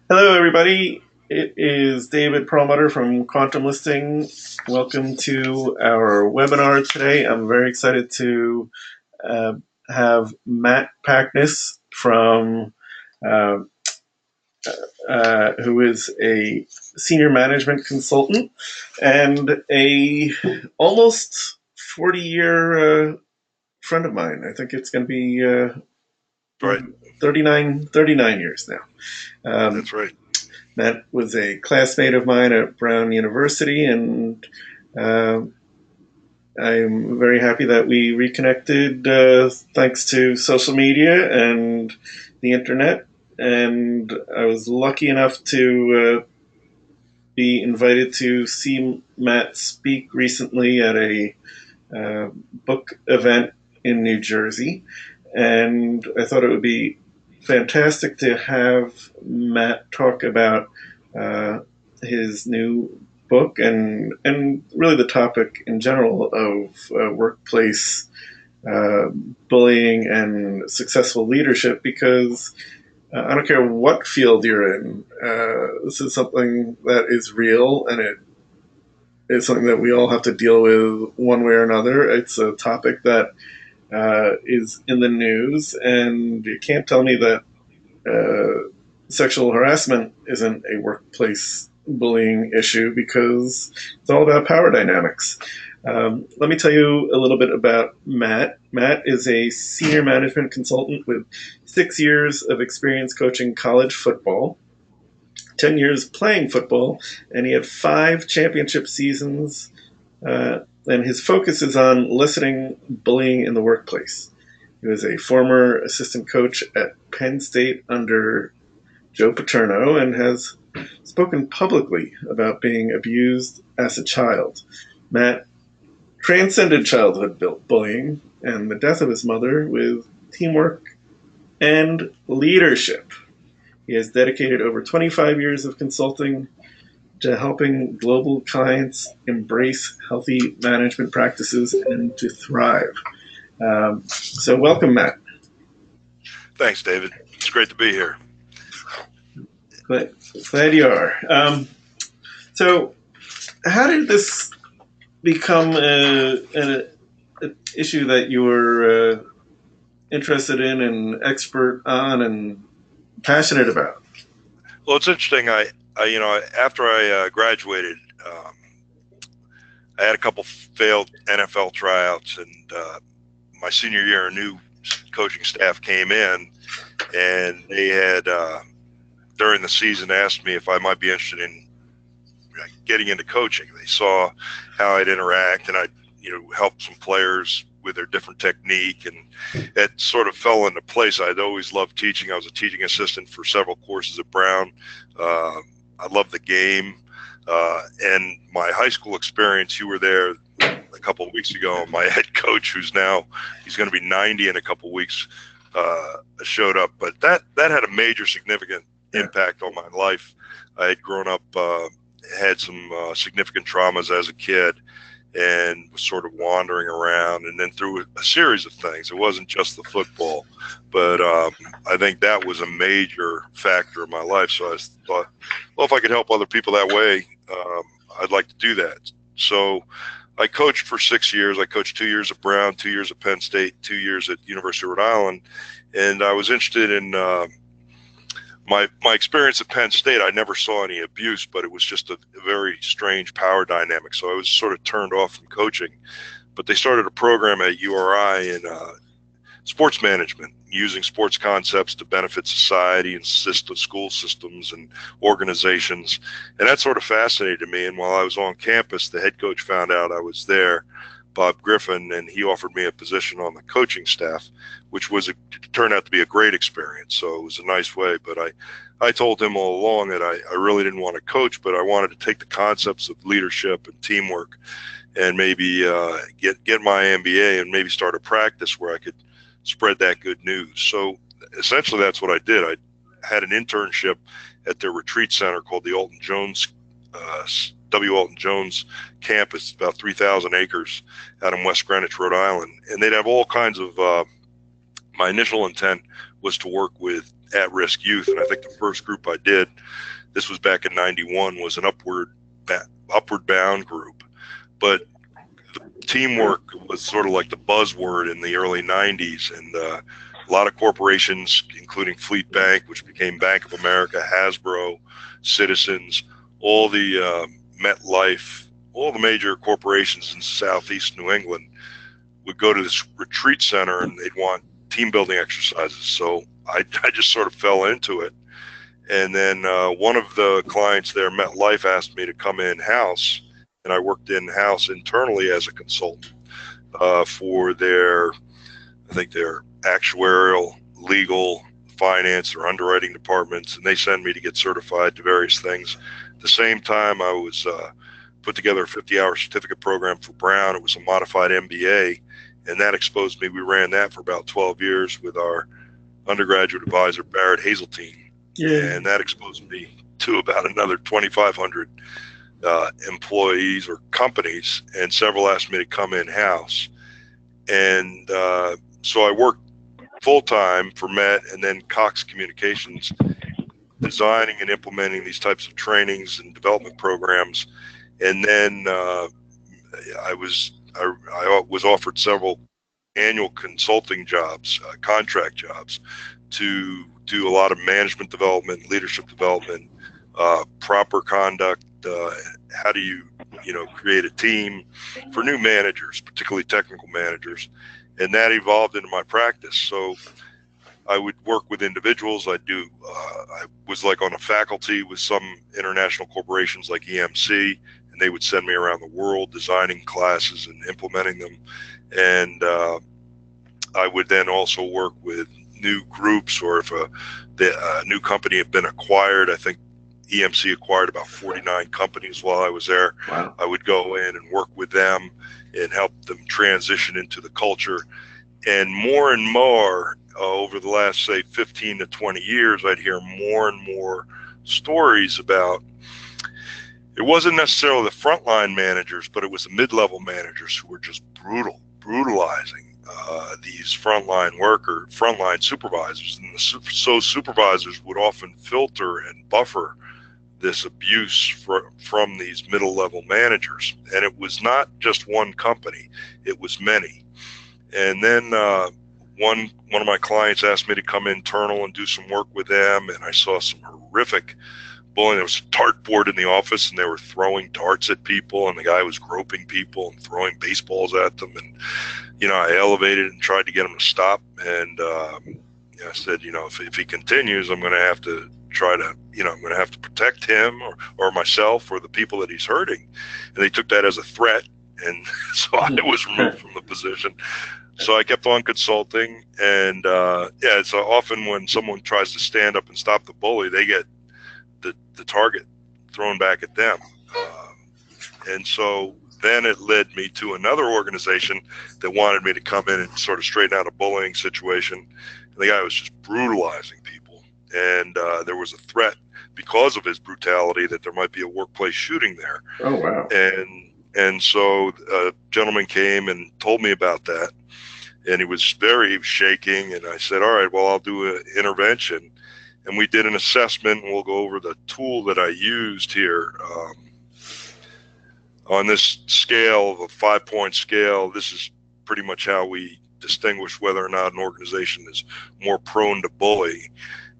Hello, everybody. It is David Perlmutter from Quantum Listing. Welcome to our webinar today. I'm very excited to uh, have Matt Paknis from uh, who is a senior management consultant and a almost 40-year friend of mine. I think it's going to be Right. 39 years now. Um, That's right. Matt was a classmate of mine at Brown University, and uh, I'm very happy that we reconnected thanks to social media and the internet. And I was lucky enough to be invited to see Matt speak recently at a book event in New Jersey. And I thought it would be fantastic to have Matt talk about uh, his new book and really the topic in general of workplace uh, bullying and successful leadership because I don't care what field you're in, this is something that is real and it is something that we all have to deal with one way or another. It's a topic that is in the news, and you can't tell me that sexual harassment isn't a workplace bullying issue because it's all about power dynamics. Let me tell you a little bit about Matt. Matt is a senior management consultant with 6 years of experience coaching college football, 10 years playing football, and he had 5 championship seasons. And his focus is on lessening bullying in the workplace. He was a former assistant coach at Penn State under Joe Paterno and has spoken publicly about being abused as a child. Matt transcended childhood bullying and the death of his mother with teamwork and leadership. He has dedicated over 25 years of consulting to helping global clients embrace healthy management practices and to thrive. So, welcome, Matt. Thanks, David. It's great to be here. Glad you are. So, how did this become an issue that you were interested in and expert on and passionate about? Well, it's interesting. After I graduated, I had a couple failed NFL tryouts, and my senior year, a new coaching staff came in, and they had during the season asked me if I might be interested in getting into coaching. They saw how I'd interact, and I'd help some players with their different technique, and it sort of fell into place. I'd always loved teaching. I was a teaching assistant for several courses at Brown. I loved the game, and my high school experience. You were there a couple of weeks ago. My head coach, he's going to be 90 in a couple of weeks, showed up. But that had a major significant impact on my life. I had grown up, had some significant traumas as a kid, and was sort of wandering around, and then through a series of things. It wasn't just the football, but I think that was a major factor in my life. So I thought, well, if I could help other people that way, I'd like to do that. So I coached for 6 years. I coached 2 years at Brown, 2 years at Penn State, 2 years at University of Rhode Island, and I was interested in my experience at Penn State. I never saw any abuse, but it was just a very strange power dynamic. So I was sort of turned off from coaching. But they started a program at URI in sports management, using sports concepts to benefit society and school systems and organizations. And that sort of fascinated me. And while I was on campus, the head coach found out I was there, Bob Griffin, and he offered me a position on the coaching staff, which turned out to be a great experience. So it was a nice way. But I told him all along that I really didn't want to coach, but I wanted to take the concepts of leadership and teamwork and maybe get my MBA and maybe start a practice where I could spread that good news. So essentially that's what I did. I had an internship at their retreat center called the Alton Jones W. Alton Jones campus, about 3,000 acres out in West Greenwich, Rhode Island. And they'd have all kinds of, my initial intent was to work with at-risk youth. And I think the first group I did, this was back in '91, was an upward bound group. But the teamwork was sort of like the buzzword in the early '90s, and a lot of corporations, including Fleet Bank, which became Bank of America, Hasbro, Citizens, all the MetLife, all the major corporations in Southeast New England would go to this retreat center and they'd want team building exercises. So I just sort of fell into it. And then one of the clients there, MetLife, asked me to come in-house, and I worked in-house internally as a consultant for their, I think their actuarial, legal, finance, or underwriting departments, and they send me to get certified to various things. At the same time, I was put together a 50-hour certificate program for Brown. It was a modified MBA, and that exposed me. We ran that for about 12 years with our undergraduate advisor, Barrett Hazeltine. Yeah. And that exposed me to about another 2,500 employees or companies, and several asked me to come in-house. And so I worked full-time for Met and then Cox Communications, designing and implementing these types of trainings and development programs. And then I was offered several annual consulting jobs, contract jobs, to do a lot of management development, leadership development, proper conduct. How do you create a team for new managers, particularly technical managers? And that evolved into my practice. So I would work with individuals. I was like on a faculty with some international corporations like EMC, and they would send me around the world designing classes and implementing them. And I would then also work with new groups, or if a new company had been acquired. I think EMC acquired about 49 companies while I was there. Wow. I would go in and work with them and help them transition into the culture. And more over the last, say, 15 to 20 years, I'd hear more and more stories about, it wasn't necessarily the frontline managers, but it was the mid-level managers who were just brutalizing these frontline supervisors. And so supervisors would often filter and buffer this abuse from these middle-level managers. And it was not just one company, it was many. And then one of my clients asked me to come internal and do some work with them, and I saw some horrific bullying. There was a dartboard in the office, and they were throwing darts at people, and the guy was groping people and throwing baseballs at them. And I elevated and tried to get him to stop. And I said, if he continues, I'm going to have to try to, I'm going to have to protect him or myself or the people that he's hurting. And they took that as a threat. And so I was removed from the position. So I kept on consulting. And it's often when someone tries to stand up and stop the bully, they get the target thrown back at them. And so then it led me to another organization that wanted me to come in and sort of straighten out a bullying situation. And the guy was just brutalizing people. And there was a threat because of his brutality that there might be a workplace shooting there. Oh, wow. And so a gentleman came and told me about that. And he was shaking. And I said, all right, well, I'll do an intervention. And we did an assessment, and we'll go over the tool that I used here. On this scale, of a 5-point scale, this is pretty much how we distinguish whether or not an organization is more prone to bullying.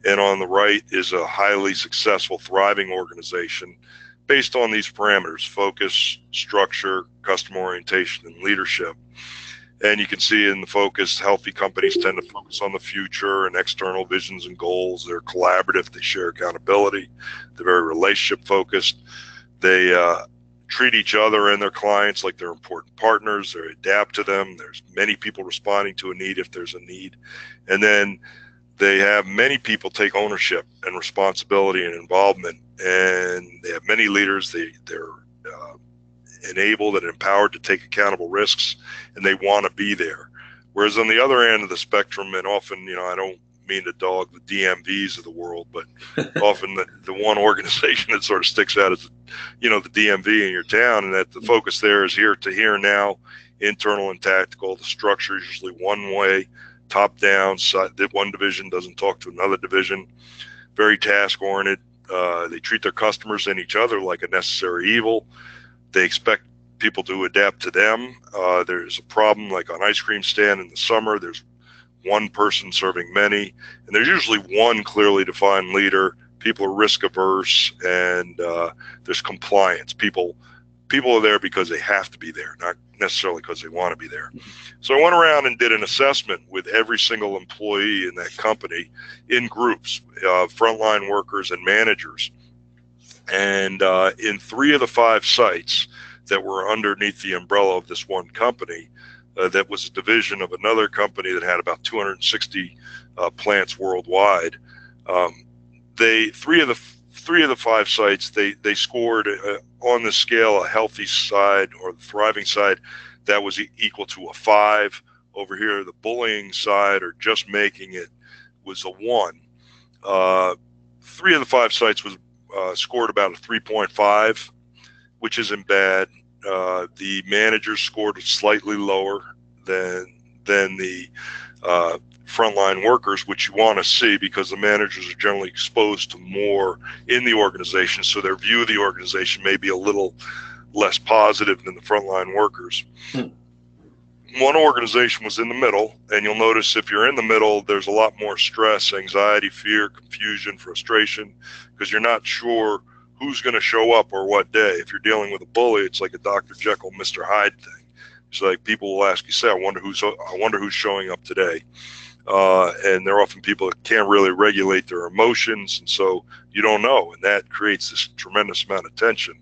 And on the right is a highly successful, thriving organization based on these parameters: focus, structure, customer orientation, and leadership. And you can see in the focus, healthy companies tend to focus on the future and external visions and goals. They're collaborative. They share accountability. They're very relationship focused. They treat each other and their clients like they're important partners. They adapt to them. There's many people responding to a need if there's a need. And then they have many people take ownership and responsibility and involvement. And they have many leaders. They're enabled and empowered to take accountable risks, and they want to be there. Whereas on the other end of the spectrum, and often, I don't mean to dog the DMVs of the world, but often the one organization that sort of sticks out is, the DMV in your town, and that the focus there is here to here now, internal and tactical. The structure is usually one way, top down. So that one division doesn't talk to another division. Very task oriented. They treat their customers and each other like a necessary evil. They expect people to adapt to them. There's a problem like on ice cream stand in the summer. There's one person serving many, and there's usually one clearly defined leader. People are risk averse, and there's compliance. People are there because they have to be there, not necessarily because they want to be there. So I went around and did an assessment with every single employee in that company in groups, frontline workers and managers. And in 3 of the 5 sites that were underneath the umbrella of this one company, that was a division of another company that had about 260 plants worldwide. Three of the 5 sites, they scored on the scale a healthy side or the thriving side that was equal to a 5. Over here, the bullying side or just making it was a 1. 3 of the 5 sites was scored about a 3.5, which isn't bad. The managers scored slightly lower than the frontline workers, which you want to see because the managers are generally exposed to more in the organization, so their view of the organization may be a little less positive than the frontline workers. One organization was in the middle, and you'll notice if you're in the middle, there's a lot more stress, anxiety, fear, confusion, frustration, because you're not sure who's going to show up or what day. If you're dealing with a bully, it's like a Dr. Jekyll, Mr. Hyde thing. It's like people will ask you, say, I wonder who's showing up today. And they're often people that can't really regulate their emotions, and so you don't know, and that creates this tremendous amount of tension.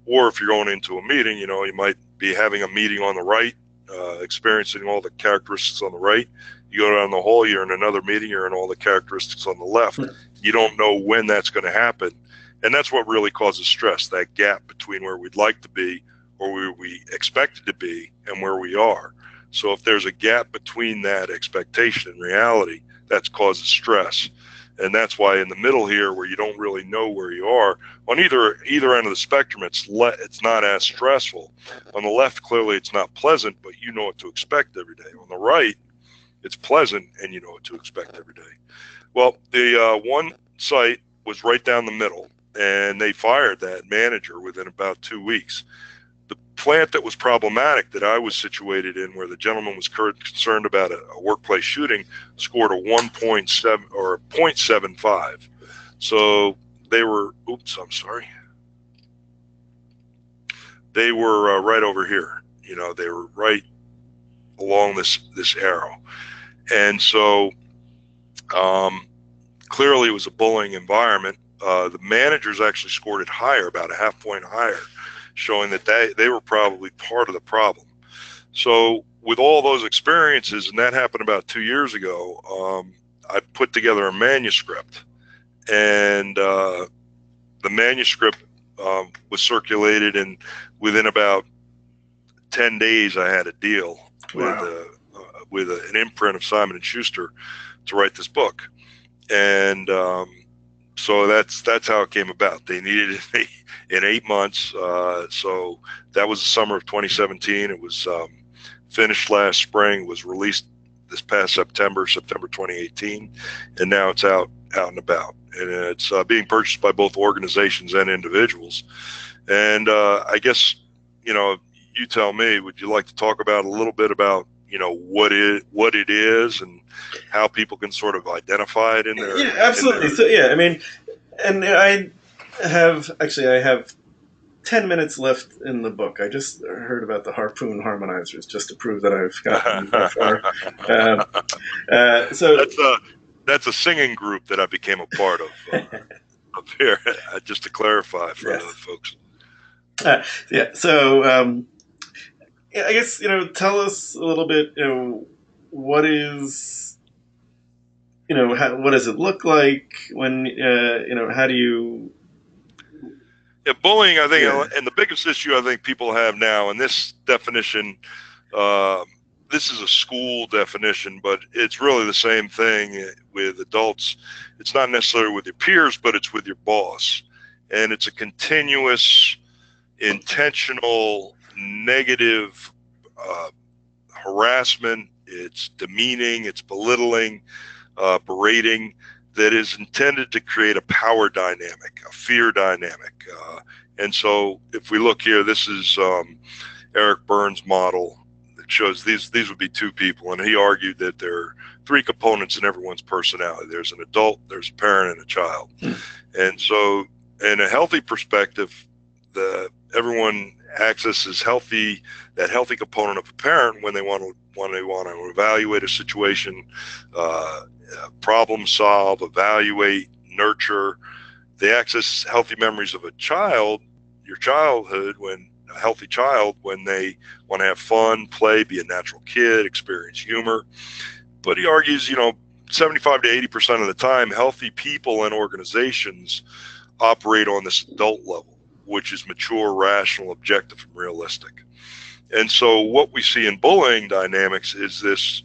Or if you're going into a meeting, you might be having a meeting on the right, experiencing all the characteristics on the right. You go down the hall, you're in another meeting, you're in all the characteristics on the left. You don't know when that's going to happen, and that's what really causes stress, that gap between where we'd like to be or where we expected to be and where we are. So if there's a gap between that expectation and reality, that causes stress. And that's why in the middle here, where you don't really know where you are, on either end of the spectrum, it's not as stressful. On the left, clearly it's not pleasant, but you know what to expect every day. On the right, it's pleasant, and you know what to expect every day. Well, the one site was right down the middle, and they fired that manager within about 2 weeks. The plant that was problematic that I was situated in, where the gentleman was concerned about a workplace shooting, scored a 1.7 or a 0.75. So they were, they were right over here. They were right along this arrow. And so clearly it was a bullying environment. The managers actually scored it higher, about a half point higher, showing that they were probably part of the problem. So with all those experiences, and that happened about 2 years ago, I put together a manuscript, and the manuscript was circulated, and within about 10 days I had a deal with an imprint of Simon & Schuster to write this book. And so that's how it came about. They needed it in 8 months. So that was the summer of 2017. It was finished last spring. It was released this past September 2018, and now it's out and about. And it's being purchased by both organizations and individuals. And I guess, you tell me, would you like to talk about a little bit about, what it is and how people can sort of identify it in there? Yeah, absolutely. So yeah, I mean, and I have 10 minutes left in the book. I just heard about the harpoon harmonizers just to prove that I've gotten that far. So that's a singing group that I became a part of up here. Just to clarify for the folks. Yeah. So I guess tell us a little bit. What is what does it look like when how do you? Yeah, bullying, I think, and the biggest issue I think people have now, and this definition, this is a school definition, but it's really the same thing with adults. It's not necessarily with your peers, but it's with your boss. And it's a continuous, intentional, negative harassment, it's demeaning, it's belittling, berating, that is intended to create a power dynamic, a fear dynamic. And so if we look here, this is Eric Burns' model that shows these would be two people, and he argued that there are three components in everyone's personality. There's an adult, there's a parent, and a child. And so in a healthy perspective, everyone accesses that healthy component of a parent when they want to evaluate a situation, problem solve, evaluate, nurture. They access healthy memories of a child, your childhood, when a healthy child, when they want to have fun, play, be a natural kid, experience humor. But he argues, 75 to 80% of the time, healthy people and organizations operate on this adult level, which is mature, rational, objective, and realistic. And so what we see in bullying dynamics is this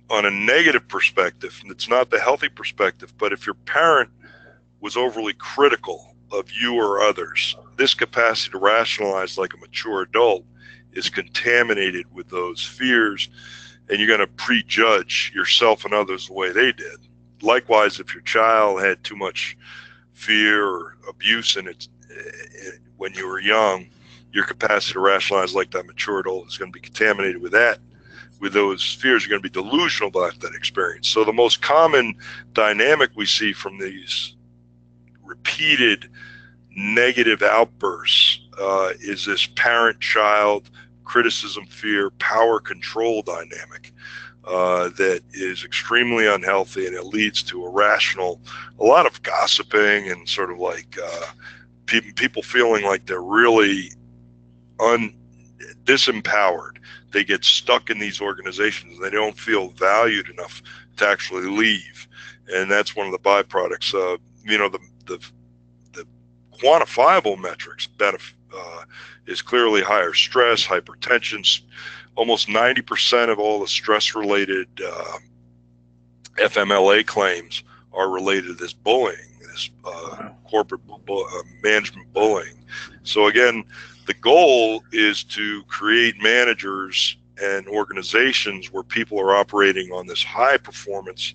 on a negative perspective, and it's not the healthy perspective, but if your parent was overly critical of you or others, this capacity to rationalize like a mature adult is contaminated with those fears, and you're going to prejudge yourself and others the way they did. Likewise, if your child had too much fear or abuse in it when you were young, your capacity to rationalize like that mature adult is going to be contaminated with that. With those fears, you're going to be delusional about that experience. So the most common dynamic we see from these repeated negative outbursts is this parent-child criticism, fear, power control dynamic that is extremely unhealthy, and it leads to a lot of gossiping and sort of like people feeling like they're really disempowered. They get stuck in these organizations. They don't feel valued enough to actually leave, and that's one of the byproducts. The quantifiable metrics is clearly higher stress, hypertension. Almost 90% of all the stress-related FMLA claims are related to this bullying, this corporate management bullying. So again, the goal is to create managers and organizations where people are operating on this high performance,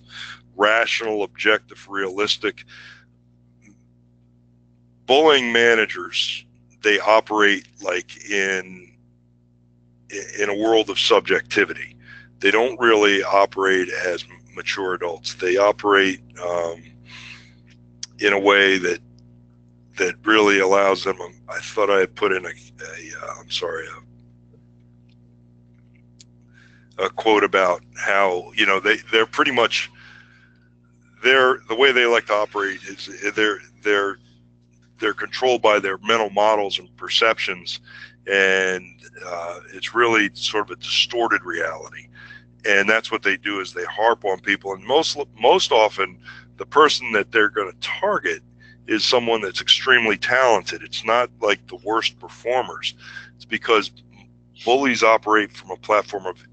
rational, objective, realistic. Bullying managers, they operate like in a world of subjectivity. They don't really operate as mature adults. They operate in a way that really allows them. I thought I had put in a quote about how they're pretty much the way they like to operate is they're controlled by their mental models and perceptions, and it's really sort of a distorted reality. And that's what they do, is they harp on people, and most often the person that they're going to target is someone that's extremely talented. It's not like the worst performers. It's because bullies operate from a platform of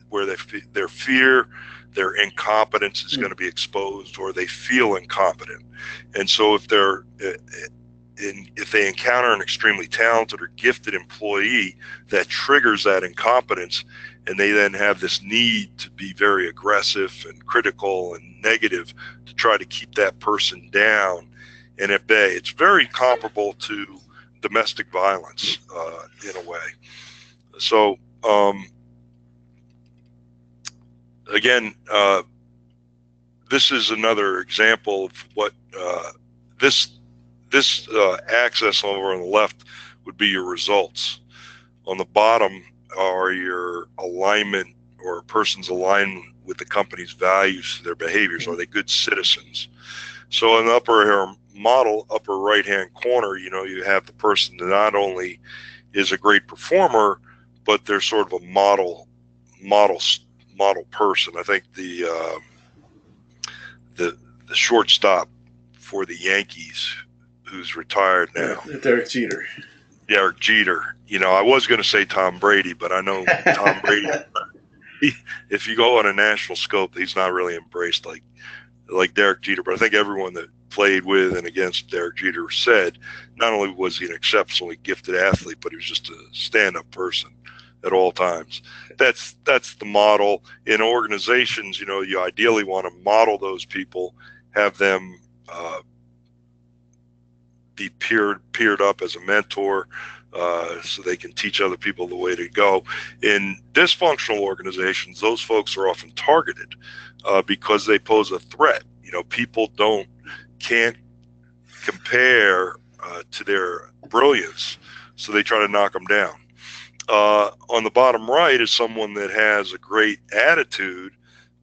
where their fear, their incompetence is going to be exposed, or they feel incompetent. And so if they encounter an extremely talented or gifted employee, that triggers that incompetence, and they then have this need to be very aggressive and critical and negative to try to keep that person down and at bay. It's very comparable to domestic violence in a way. So again, this is another example of what this axis over on the left would be your results. On the bottom are your alignment, or a person's alignment with the company's values, their behaviors. Are they good citizens? So in the upper right hand corner, you have the person that not only is a great performer, but they're sort of a model person. I think the shortstop for the Yankees, who's retired now, Derek Jeter. I was going to say Tom Brady, but I know Tom Brady, if you go on a national scope, he's not really embraced like Derek Jeter. But I think everyone that played with and against Derek Jeter said not only was he an exceptionally gifted athlete, but he was just a stand-up person. at all times. That's the model in organizations. You ideally want to model those people, have them be peered up as a mentor, so they can teach other people the way to go. In dysfunctional organizations, those folks are often targeted because they pose a threat. People can't compare to their brilliance, so they try to knock them down. On the bottom right is someone that has a great attitude,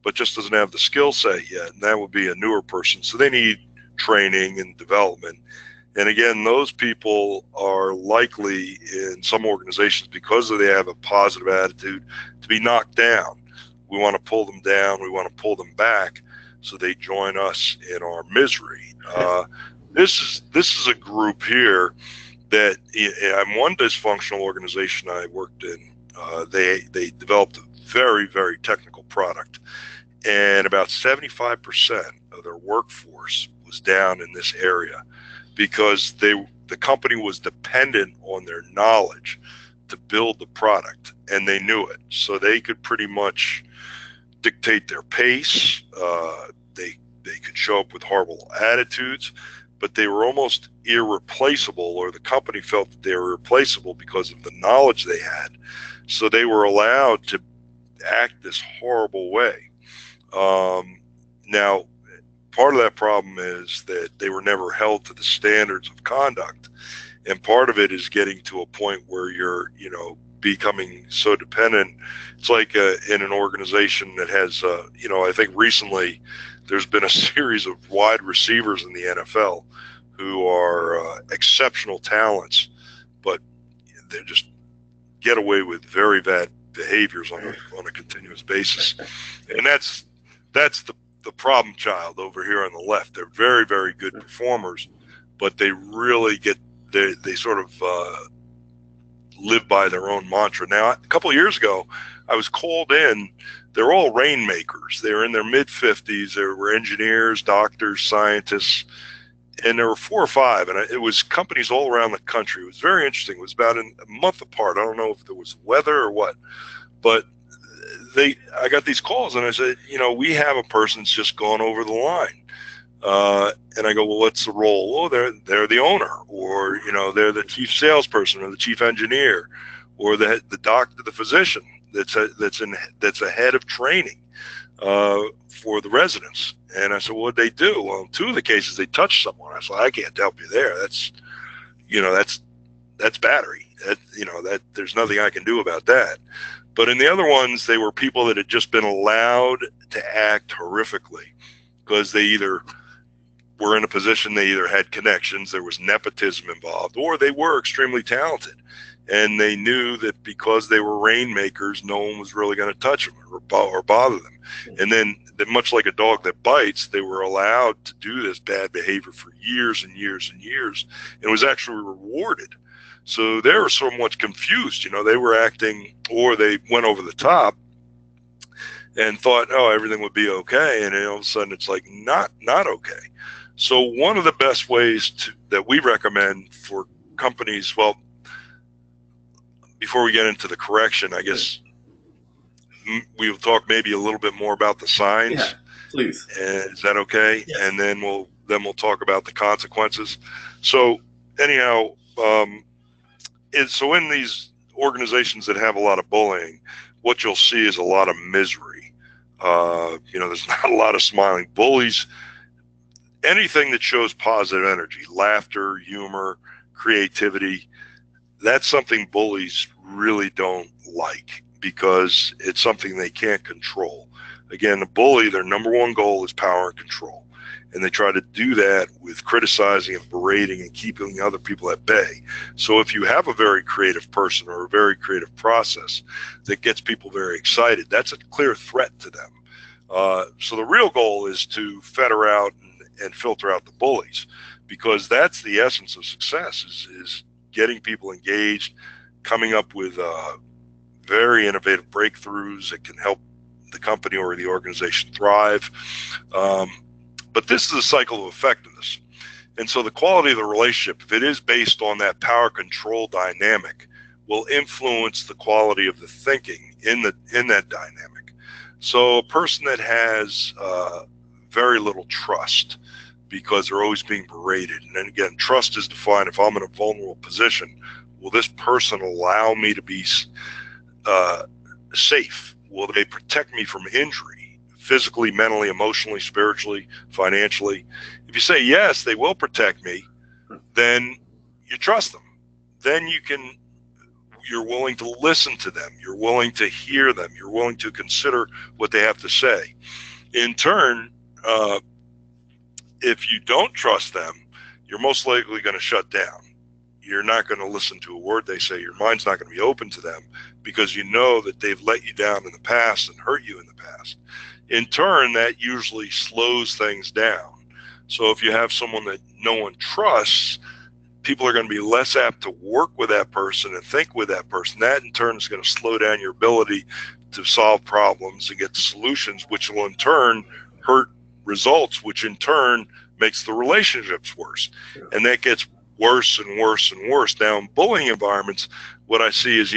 but just doesn't have the skill set yet, and that would be a newer person. So they need training and development. And again, those people are likely in some organizations, because they have a positive attitude, to be knocked down. We want to pull them down. We want to pull them back so they join us in our misery. This is a group here that, in one dysfunctional organization I worked in, they developed a very, very technical product, and about 75% of their workforce was down in this area because the company was dependent on their knowledge to build the product, and they knew it. So they could pretty much dictate their pace. They could show up with horrible attitudes, but they were almost irreplaceable, or the company felt that they were irreplaceable because of the knowledge they had. So they were allowed to act this horrible way. Now, part of that problem is that they were never held to the standards of conduct. And part of it is getting to a point where you're, becoming so dependent. It's like in an organization that has, I think recently there's been a series of wide receivers in the NFL who are exceptional talents, but they just get away with very bad behaviors on a continuous basis. And that's the problem child over here on the left. They're very, very good performers, but they really they sort of live by their own mantra. Now, a couple of years ago, I was called in. They're all rainmakers. They're in their mid-50s. They were engineers, doctors, scientists, and there were 4 or 5, and it was companies all around the country. It was very interesting. It was about a month apart. I don't know if there was weather or what, but I got these calls, and I said, we have a person that's just gone over the line. And I go, well, what's the role? Oh, they're the owner, or they're the chief salesperson, or the chief engineer, or the doctor, the physician that's a head of training for the residents. And I said, well, what'd they do? Well, in 2 of the cases, they touched someone. I said, I can't help you there. That's battery. That there's nothing I can do about that. But in the other ones, they were people that had just been allowed to act horrifically because they either were in a position, they either had connections, there was nepotism involved, or they were extremely talented. And they knew that because they were rainmakers, no one was really going to touch them or bother them. And then, much like a dog that bites, they were allowed to do this bad behavior for years and years and years, and was actually rewarded. So they were somewhat confused. They were acting, or they went over the top and thought, oh, everything would be okay. And then all of a sudden it's like, not okay. So one of the best ways that we recommend for companies, well, before we get into the correction, I guess we'll talk maybe a little bit more about the signs. Yeah, please. Is that okay? Yes. And then we'll talk about the consequences. So anyhow, so in these organizations that have a lot of bullying, what you'll see is a lot of misery. There's not a lot of smiling. Bullies, anything that shows positive energy, laughter, humor, creativity, that's something bullies really don't like because it's something they can't control. Again, the bully, their number one goal is power and control. And they try to do that with criticizing and berating and keeping other people at bay. So if you have a very creative person or a very creative process that gets people very excited, that's a clear threat to them. So the real goal is to filter out and filter out the bullies, because that's the essence of success is getting people engaged, coming up with very innovative breakthroughs that can help the company or the organization thrive. But this is a cycle of effectiveness. And so the quality of the relationship, if it is based on that power control dynamic will influence the quality of the thinking in that dynamic. So a person that has very little trust because they're always being berated, and then again, trust is defined, if I'm in a vulnerable position, will this person allow me to be safe? Will they protect me from injury, physically, mentally, emotionally, spiritually, financially? If you say yes, they will protect me, then you trust them. Then you're willing to listen to them. You're willing to hear them. You're willing to consider what they have to say. In turn, if you don't trust them, you're most likely going to shut down. You're not going to listen to a word they say. Your mind's not going to be open to them because you know that they've let you down in the past and hurt you in the past. In turn, that usually slows things down. So if you have someone that no one trusts, people are going to be less apt to work with that person and think with that person. That in turn is going to slow down your ability to solve problems and get to solutions, which will in turn hurt results, which in turn makes the relationships worse. And that gets worse and worse and worse. Now in bullying environments, what I see is,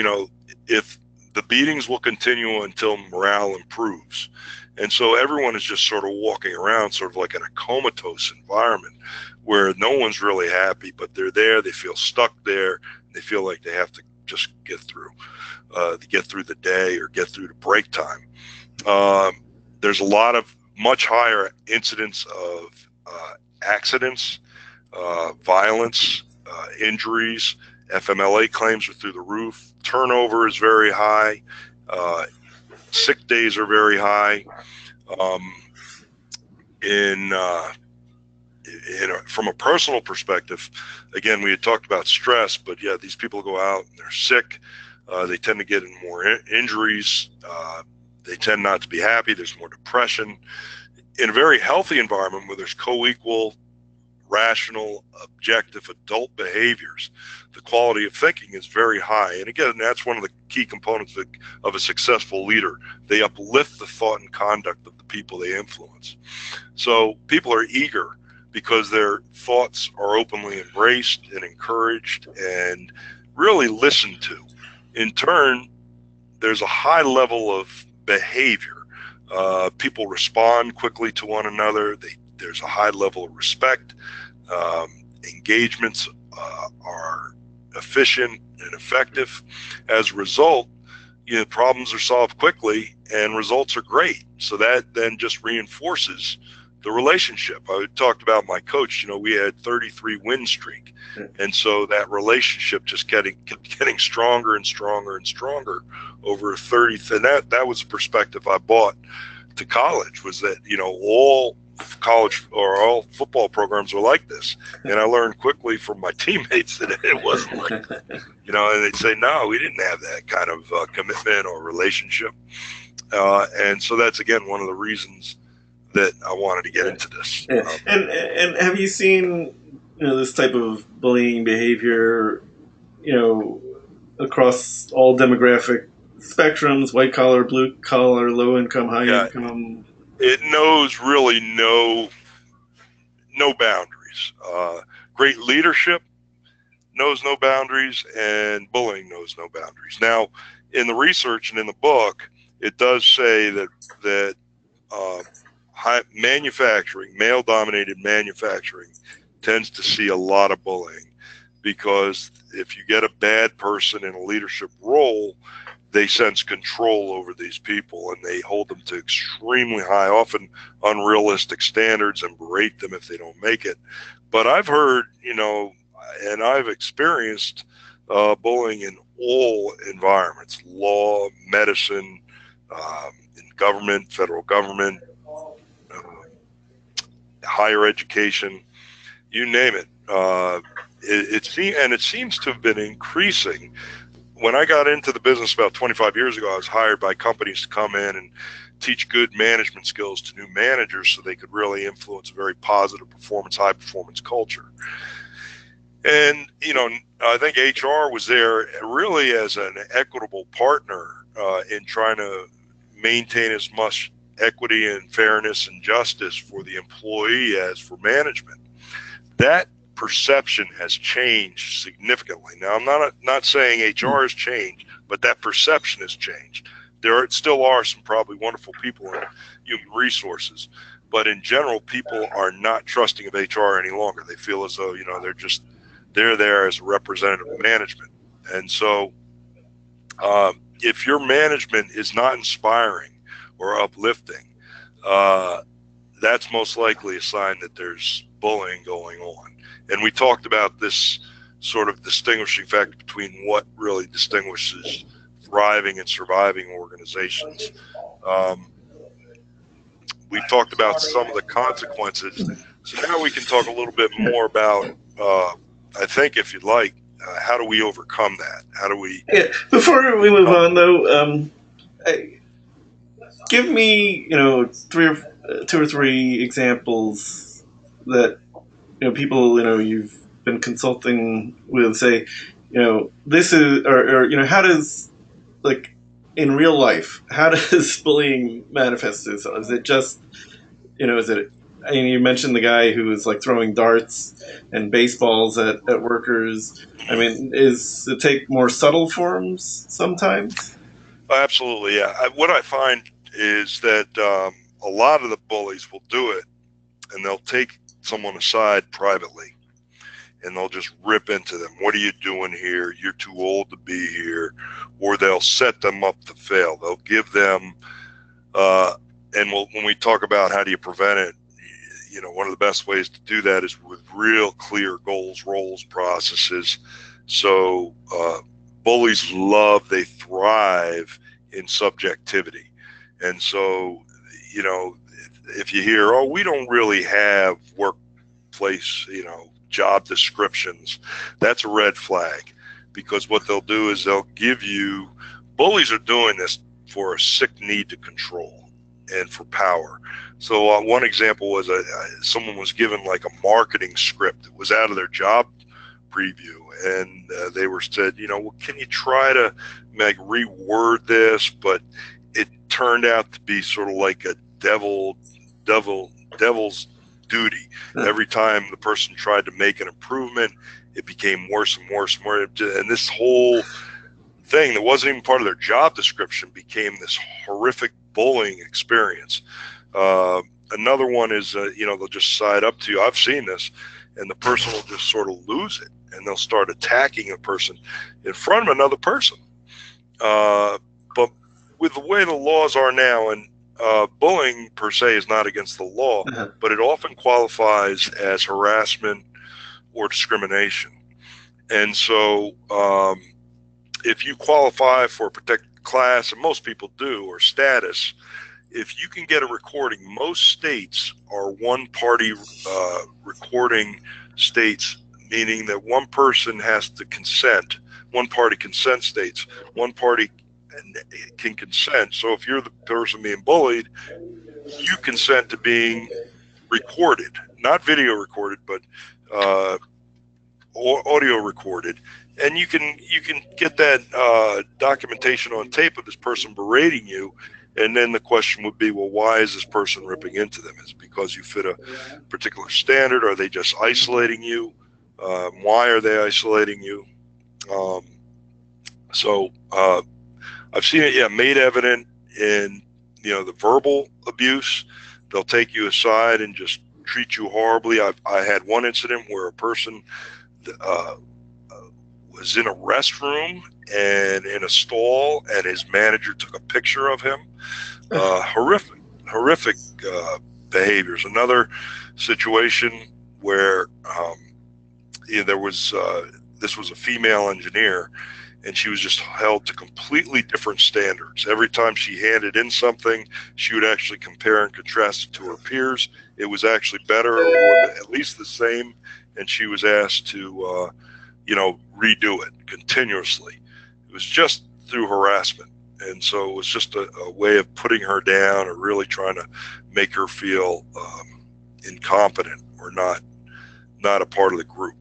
if the beatings will continue until morale improves. And so everyone is just sort of walking around sort of like in a comatose environment where no one's really happy, but they're there, they feel stuck there, they feel like they have to just get through the day or get through the break time. There's a lot of much higher incidence of accidents, violence, injuries. FMLA claims are through the roof. Turnover is very high. Sick days are very high. From a personal perspective, again, we had talked about stress, but yeah, these people go out and they're sick. They tend to get in more injuries. They tend not to be happy. There's more depression. In a very healthy environment where there's co-equal, rational, objective adult behaviors, the quality of thinking is very high. And again, that's one of the key components of a successful leader. They uplift the thought and conduct of the people they influence. So people are eager because their thoughts are openly embraced and encouraged and really listened to. In turn, there's a high level of behavior. People respond quickly to one another. There's a high level of respect. Engagements are efficient and effective. As a result, problems are solved quickly and results are great. So that then just reinforces the relationship. I talked about my coach. We had 33 win streak, and so that relationship just kept getting stronger and stronger and stronger over 30. And that was the perspective I brought to college, was that all college or all football programs were like this. And I learned quickly from my teammates that it wasn't like that. And they'd say, no, we didn't have that kind of commitment or relationship. And so that's, again, one of the reasons that I wanted to get into this. And have you seen this type of bullying behavior across all demographic spectrums, white collar, blue collar, low income, high income? It knows really no boundaries. Great leadership knows no boundaries, and bullying knows no boundaries. Now, in the research and in the book, it does say that manufacturing, male-dominated manufacturing, tends to see a lot of bullying, because if you get a bad person in a leadership role, they sense control over these people and they hold them to extremely high, often unrealistic standards, and berate them if they don't make it. But I've heard, and I've experienced bullying in all environments: law, medicine, in government, federal government, higher education, you name it. It seems to have been increasing. When I got into the business about 25 years ago, I was hired by companies to come in and teach good management skills to new managers so they could really influence a very positive performance, high performance culture. And, I think HR was there really as an equitable partner in trying to maintain as much equity and fairness and justice for the employee as for management. That perception has changed significantly. Now, I'm not saying HR has changed, but that perception has changed. There still are some probably wonderful people in human resources, but in general, people are not trusting of HR any longer. They feel as though, they're there as a representative of management. And so if your management is not inspiring or uplifting, that's most likely a sign that there's bullying going on. And we talked about this sort of distinguishing factor between what really distinguishes thriving and surviving organizations. We've talked about some of the consequences. So now we can talk a little bit more about, I think, if you'd like, how do we overcome that? How do we? Yeah. Before we move on, though, give me two or three examples that people you've been consulting with say, this is or how does, like, in real life, how does bullying manifest itself? Is it just is it? I mean, you mentioned the guy who was like throwing darts and baseballs at workers. I mean, is it take more subtle forms sometimes? Absolutely, yeah. What I find is that a lot of the bullies will do it, and they'll take someone aside privately, and they'll just rip into them. What are you doing here? You're too old to be here. Or they'll set them up to fail. They'll give them, and when we talk about how do you prevent it, one of the best ways to do that is with real clear goals, roles, processes. So bullies they thrive in subjectivity. And so, if you hear, oh, we don't really have workplace, job descriptions, that's a red flag, because what they'll do is they'll give you, bullies are doing this for a sick need to control and for power. So one example was someone was given like a marketing script that was out of their job preview, and they were said, well, can you try to reword this? But it turned out to be sort of like a devil's duty. Every time the person tried to make an improvement, it became worse and worse and worse. And this whole thing that wasn't even part of their job description became this horrific bullying experience. Another one is, they'll just side up to you. I've seen this, and the person will just sort of lose it, and they'll start attacking a person in front of another person. But with the way the laws are now, and bullying per se is not against the law, but it often qualifies as harassment or discrimination. And so if you qualify for a protected class, and most people do, or status, if you can get a recording, most states are one-party recording states, meaning that one person has to consent. One-party consent states. One party can consent. So if you're the person being bullied, you consent to being recorded, not video recorded, but audio recorded, and you can get that documentation on tape of this person berating you. And then the question would be, well, why is this person ripping into them? Is it because you fit a particular standard? Are they just isolating you? Why are they isolating you? So I've seen it, made evident in, the verbal abuse. They'll take you aside and just treat you horribly. I had one incident where a person was in a restroom and in a stall, and his manager took a picture of him. Horrific behaviors. Another situation where there was this was a female engineer, and she was just held to completely different standards. Every time she handed in something, she would actually compare and contrast it to her peers. It was actually better, or at least the same, and she was asked to redo it continuously. It was just through harassment. And so it was just a way of putting her down, or really trying to make her feel incompetent or not a part of the group.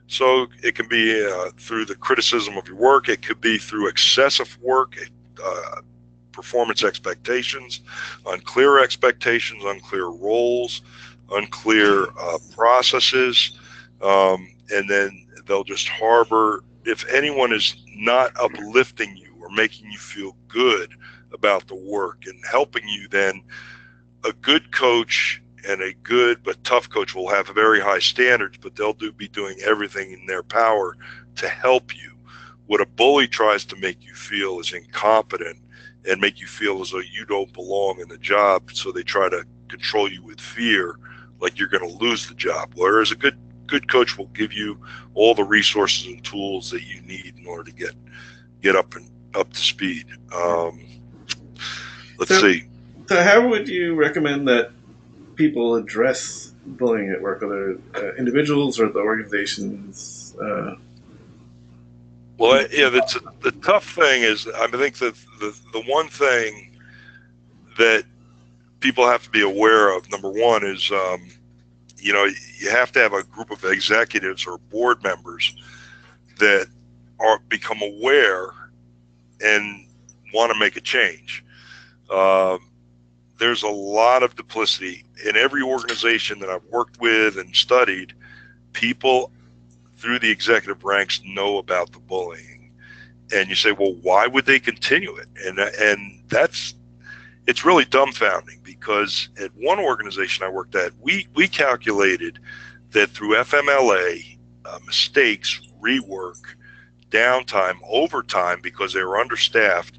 So it can be through the criticism of your work. It could be through excessive work, performance expectations, unclear roles, unclear processes. And then they'll just harbor, if anyone is not uplifting you or making you feel good about the work and helping you, then a good coach and a good but tough coach will have very high standards, but they'll be doing everything in their power to help you. What a bully tries to make you feel is incompetent and make you feel as though you don't belong in the job, so they try to control you with fear, like you're going to lose the job. Whereas a good coach will give you all the resources and tools that you need in order to get up to speed. Let's see. So, how would you recommend that people address bullying at work, whether individuals or the organizations? Well, yeah, the tough thing is, I think that the one thing that people have to be aware of, number one, is you have to have a group of executives or board members that become aware and want to make a change. There's a lot of duplicity in every organization that I've worked with and studied. People through the executive ranks know about the bullying, and you say, well, why would they continue it? And it's really dumbfounding, because at one organization I worked at, we calculated that through FMLA, mistakes, rework, downtime, overtime, because they were understaffed,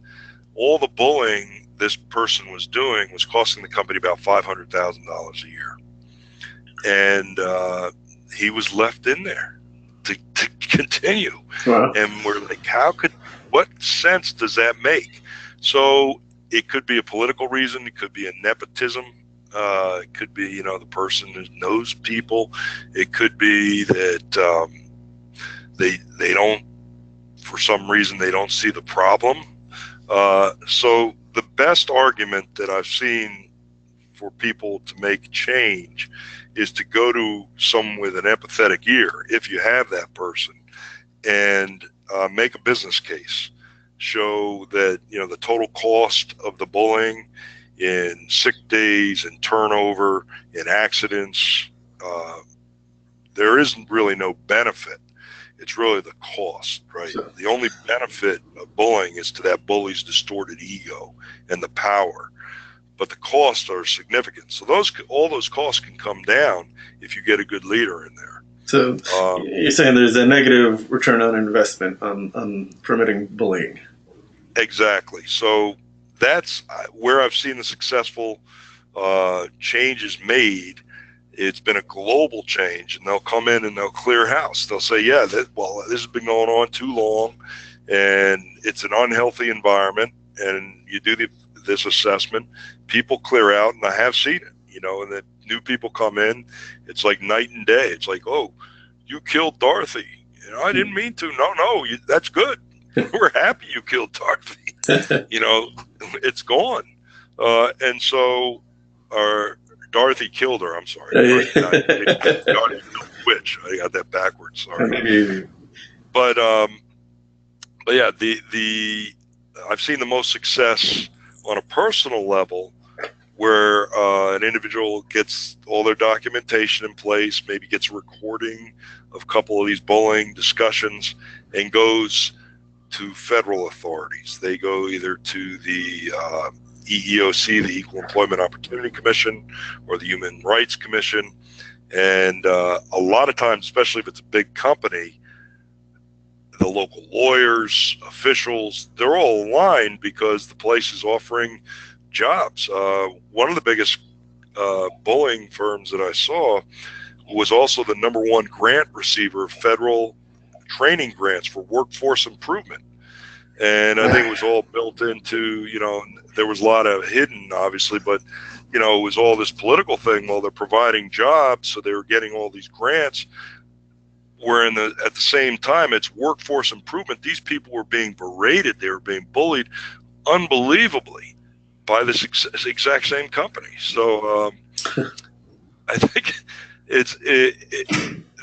all the bullying this person was doing was costing the company about $500,000 a year. And he was left in there to continue. Wow. And we're like, what sense does that make? So it could be a political reason. It could be a nepotism. It could be, the person who knows people. It could be that they don't, for some reason, they don't see the problem. So the best argument that I've seen for people to make change is to go to someone with an empathetic ear, if you have that person, and make a business case. Show that, the total cost of the bullying in sick days and turnover, in accidents, there isn't really no benefit. It's really the cost, right? Sure. The only benefit of bullying is to that bully's distorted ego and the power, but the costs are significant. So all those costs can come down if you get a good leader in there. So you're saying there's a negative return on investment on permitting bullying. Exactly. So that's where I've seen the successful changes made. It's been a global change, and they'll come in and they'll clear house. They'll say, this has been going on too long, and it's an unhealthy environment, and you do this assessment, people clear out, and I have seen it, and then new people come in. It's like night and day. It's like, oh, you killed Dorothy. I didn't mean to. No, that's good. We're happy you killed Dorothy. It's gone. And so Dorothy killed her. I'm sorry. Dorothy killed the witch. I got that backwards. Sorry. But yeah, I've seen the most success on a personal level, where an individual gets all their documentation in place, maybe gets a recording of a couple of these bullying discussions, and goes to federal authorities. They go either to the EEOC, the Equal Employment Opportunity Commission, or the Human Rights Commission. And a lot of times, especially if it's a big company, the local lawyers, officials, they're all aligned because the place is offering jobs. One of the biggest bullying firms that I saw was also the #1 grant receiver of federal training grants for workforce improvement. And I think it was all built into, there was a lot of hidden, obviously, but, it was all this political thing. Well, they're providing jobs, so they were getting all these grants, where at the same time, it's workforce improvement. These people were being berated. They were being bullied unbelievably by this exact same company. So I think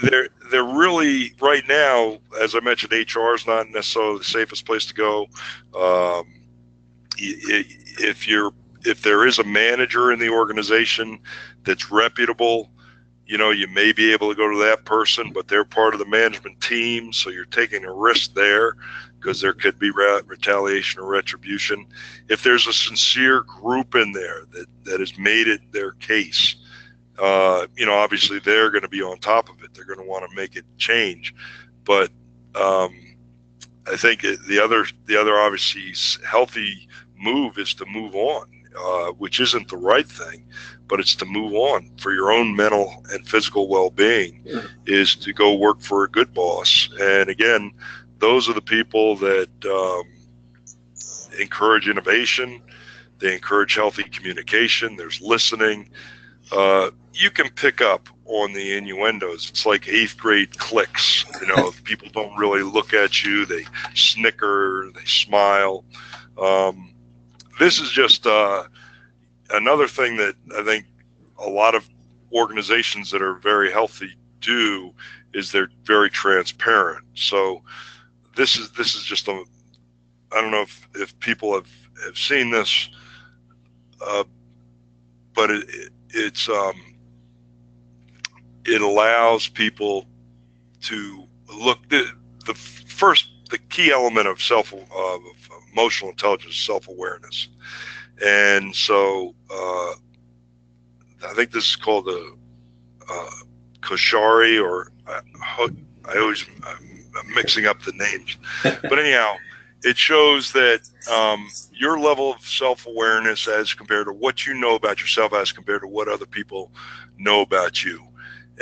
they're really, right now, as I mentioned, HR is not necessarily the safest place to go. If there is a manager in the organization that's reputable, you may be able to go to that person, but they're part of the management team, so you're taking a risk there because there could be retaliation or retribution. If there's a sincere group in there that has made it their case, obviously they're going to be on top of it. They're going to want to make it change. But I think the other obviously healthy move is to move on, which isn't the right thing, but it's to move on for your own mental and physical well-being, is to go work for a good boss. And again, those are the people that encourage innovation. They encourage healthy communication. There's listening. You can pick up on the innuendos. It's like 8th grade cliques. People don't really look at you. They snicker, they smile. This is just another thing that I think a lot of organizations that are very healthy do, is they're very transparent. So this is just I don't know if people have seen this, but it allows people to look. The key element of emotional intelligence is self-awareness. And so I think this is called the Koshari, or I'm mixing up the names. But anyhow, it shows that your level of self-awareness as compared to what you know about yourself as compared to what other people know about you.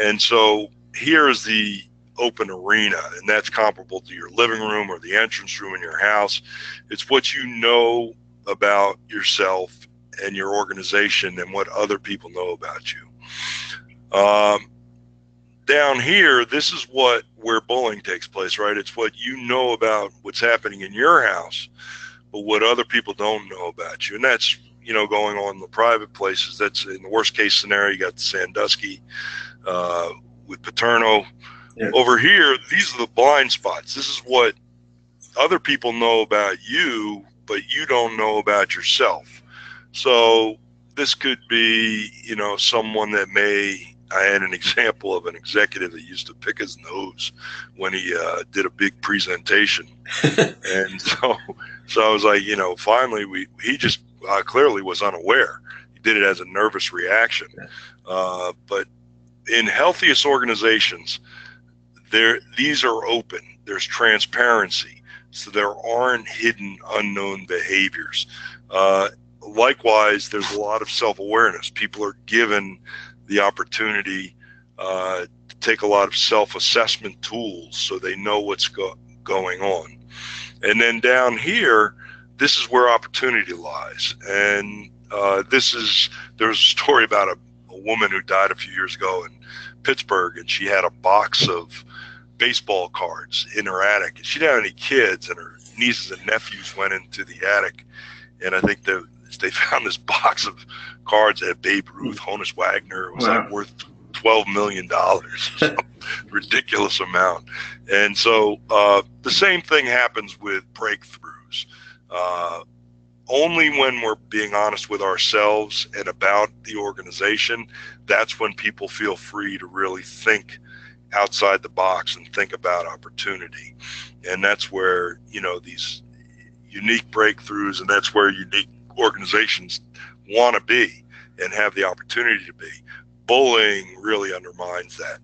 And so here is the open arena, and that's comparable to your living room or the entrance room in your house. It's what you know about yourself and your organization and what other people know about you. Down here, this is where bullying takes place, right? It's what you know about what's happening in your house, but what other people don't know about you. And that's, going on in the private places. That's in the worst case scenario. You got Sandusky with Paterno. Yeah. Over here, these are the blind spots. This is what other people know about you, but you don't know about yourself. So this could be, someone that I had an example of an executive that used to pick his nose when he did a big presentation. And so I was like, finally he just clearly was unaware. He did it as a nervous reaction. But in healthiest organizations, these are open. There's transparency. So there aren't hidden, unknown behaviors. Likewise, there's a lot of self-awareness. People are given the opportunity to take a lot of self-assessment tools so they know what's going on. And then down here, this is where opportunity lies. And there's a story about a woman who died a few years ago in Pittsburgh, and she had a box of baseball cards in her attic. And she didn't have any kids, and her nieces and nephews went into the attic, and I think they found this box of cards that had Babe Ruth, Honus Wagner. It was like worth $12 million, some ridiculous amount. And so the same thing happens with breakthroughs. Only when we're being honest with ourselves and about the organization, that's when people feel free to really think outside the box and think about opportunity. And that's where, these unique breakthroughs, and that's where unique organizations want to be and have the opportunity to be. Bullying really undermines that.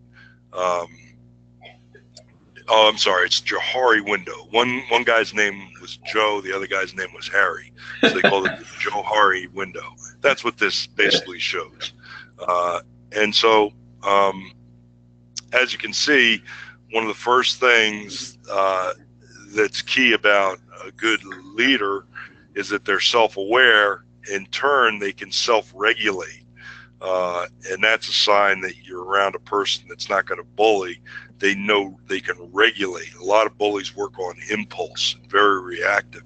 I'm sorry, it's Johari window. One guy's name was Joe, the other guy's name was Harry. So they called it the Johari window. That's what this basically shows. And so, as you can see, one of the first things that's key about a good leader is that they're self-aware. In turn, they can self-regulate. And that's a sign that you're around a person that's not going to bully. They know they can regulate. A lot of bullies work on impulse, very reactive.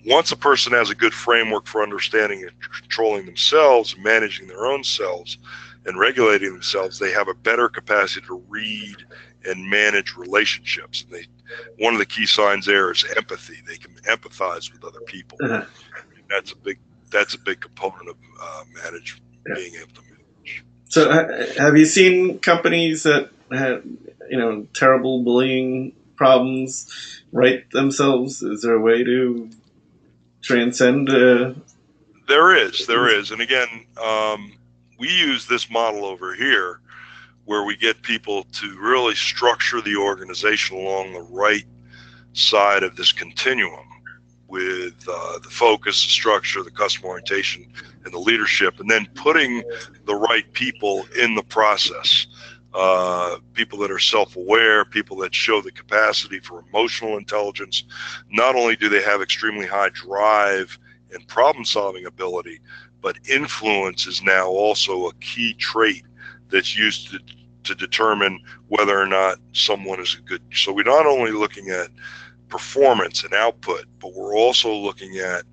Once a person has a good framework for understanding and controlling themselves, managing their own selves, and regulating themselves, they have a better capacity to read and manage relationships. And one of the key signs there is empathy. They can empathize with other people. That's a big component of being able to manage. So, have you seen companies that had, terrible bullying problems right themselves? Is there a way to transcend? There is, and again, we use this model over here where we get people to really structure the organization along the right side of this continuum with the focus, the structure, the customer orientation, and the leadership, and then putting the right people in the process. People that are self-aware, people that show the capacity for emotional intelligence. Not only do they have extremely high drive and problem-solving ability, but influence is now also a key trait that's used to determine whether or not someone is a good. So we're not only looking at performance and output, but we're also looking at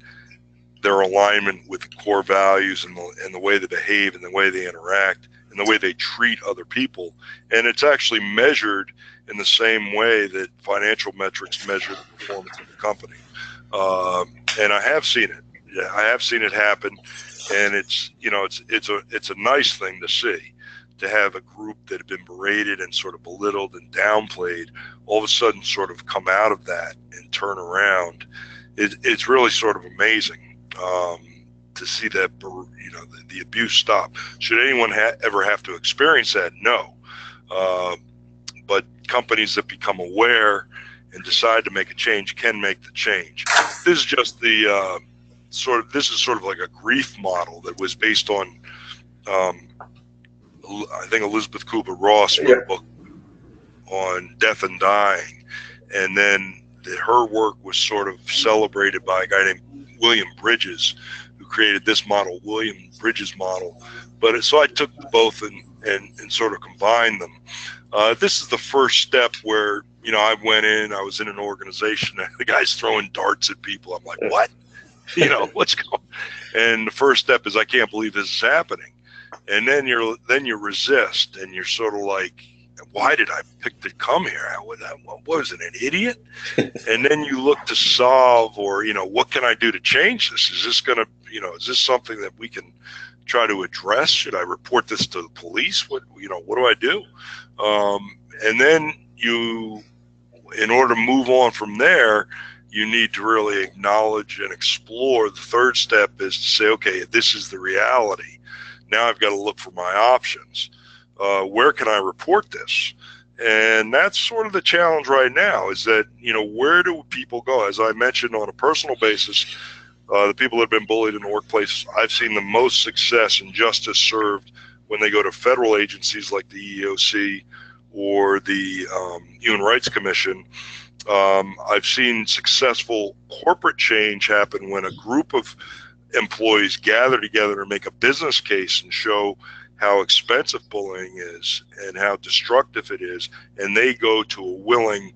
their alignment with the core values and the way they behave and the way they interact and the way they treat other people. And it's actually measured in the same way that financial metrics measure the performance of the company. And I have seen it. Yeah, I have seen it happen, and it's a nice thing to see, to have a group that had been berated and sort of belittled and downplayed all of a sudden sort of come out of that and turn around. It's really sort of amazing to see that, the abuse stop. Should anyone ever have to experience that? No. But companies that become aware and decide to make a change can make the change. This is just the this is sort of like a grief model that was based on I think Elizabeth Kubler-Ross wrote a book on death and dying, and then her work was sort of celebrated by a guy named William Bridges, who created this model, William Bridges model. But so I took both and sort of combined them. This is the first step where, I went in, I was in an organization, and the guy's throwing darts at people. I'm like, what? What's going on? And the first step is, I can't believe this is happening. And then you resist, and you're sort of like, why did I pick to come here? What was it, an idiot? And then you look to solve, or, what can I do to change this? Is this going to, is this something that we can try to address? Should I report this to the police? What do I do? And then in order to move on from there, you need to really acknowledge and explore. The third step is to say, okay, this is the reality. Now I've got to look for my options. Where can I report this? And that's sort of the challenge right now, is that, where do people go? As I mentioned, on a personal basis, the people that have been bullied in the workplace, I've seen the most success and justice served when they go to federal agencies like the EEOC or the Human Rights Commission. I've seen successful corporate change happen when a group of employees gather together and make a business case and show how expensive bullying is and how destructive it is, and they go to a willing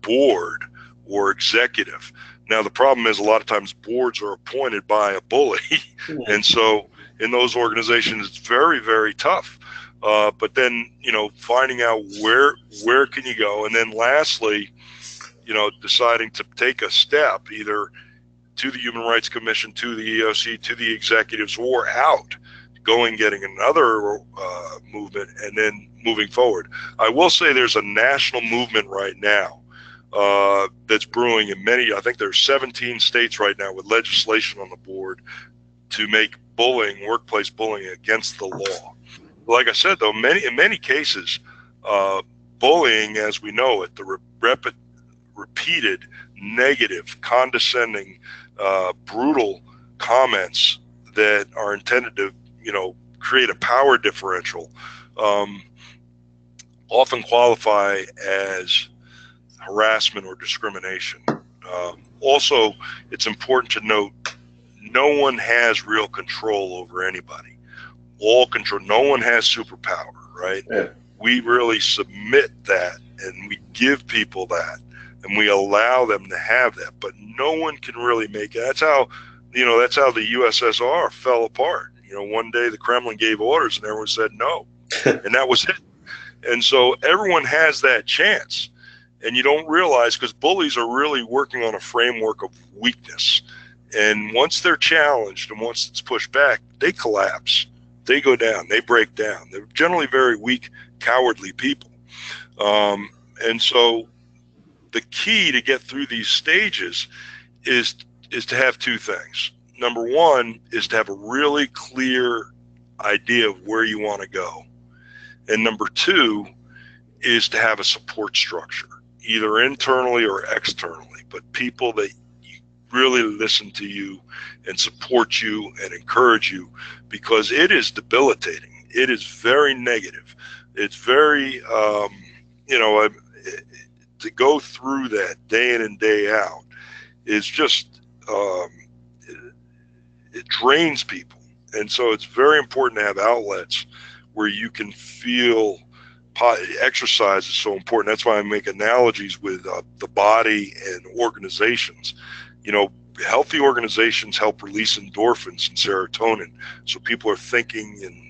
board or executive. Now, the problem is, a lot of times boards are appointed by a bully, and so in those organizations, it's very, very tough. But then, finding out where can you go, and then lastly, deciding to take a step either to the Human Rights Commission, to the EEOC, to the executives, or out, getting another movement, and then moving forward. I will say there's a national movement right now that's brewing in I think there's 17 states right now with legislation on the board to make workplace bullying against the law. Like I said, though, in many cases, bullying as we know it, the repeated negative, condescending, brutal comments that are intended to, create a power differential, often qualify as harassment or discrimination. Also, it's important to note, no one has real control over anybody. No one has superpower, right? Yeah. We really submit that, and we give people that, and we allow them to have that, but no one can really make it. That's how the USSR fell apart. One day the Kremlin gave orders and everyone said no, and that was it. And so everyone has that chance, and you don't realize, because bullies are really working on a framework of weakness. And once they're challenged and once it's pushed back, they collapse. they go down, they break down. They're generally very weak, cowardly people. And so the key to get through these stages is to have two things. Number one is to have a really clear idea of where you want to go. And number two is to have a support structure, either internally or externally, but people that really listen to you and support you and encourage you, because it is debilitating. It is very negative. It's very, to go through that day in and day out is just, it drains people. And so it's very important to have outlets where you can feel. Exercise is so important. That's why I make analogies with the body and organizations. Healthy organizations help release endorphins and serotonin. So people are thinking and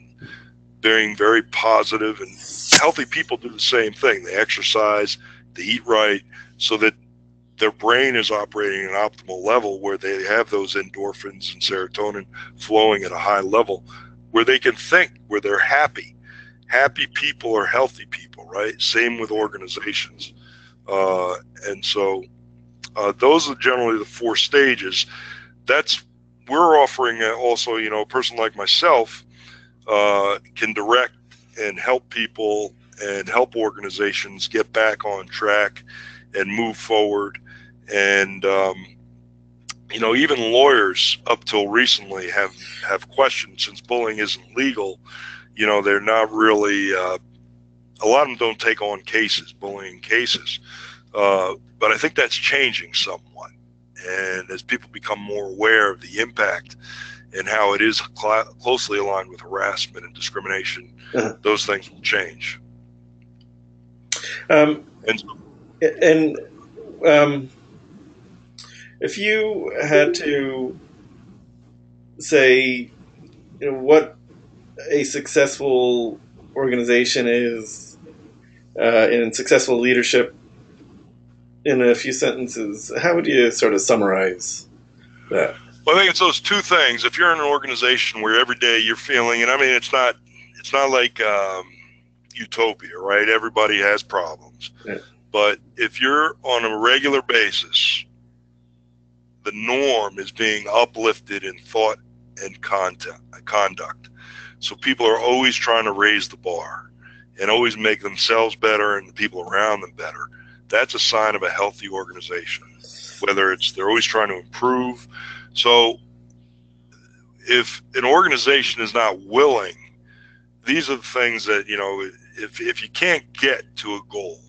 being very positive, and healthy people do the same thing. They exercise, they eat right, so that their brain is operating at an optimal level where they have those endorphins and serotonin flowing at a high level, where they can think, where they're happy. Happy people are healthy people, right? Same with organizations. And so those are generally the four stages. We're offering also, a person like myself can direct and help people and help organizations get back on track and move forward. And, even lawyers up till recently have questioned, since bullying isn't legal. They're not really, a lot of them don't take on bullying cases. But I think that's changing somewhat. And as people become more aware of the impact and how it is closely aligned with harassment and discrimination, those things will change. If you had to say, what a successful organization is in successful leadership in a few sentences, how would you sort of summarize that? Well, I think it's those two things. If you're in an organization where every day you're feeling, and I mean, it's not like utopia, right? Everybody has problems. Yeah. But if you're on a regular basis, the norm is being uplifted in thought and conduct. So people are always trying to raise the bar and always make themselves better and the people around them better. That's a sign of a healthy organization, whether they're always trying to improve. So if an organization is not willing, these are the things that, if you can't get to a goal,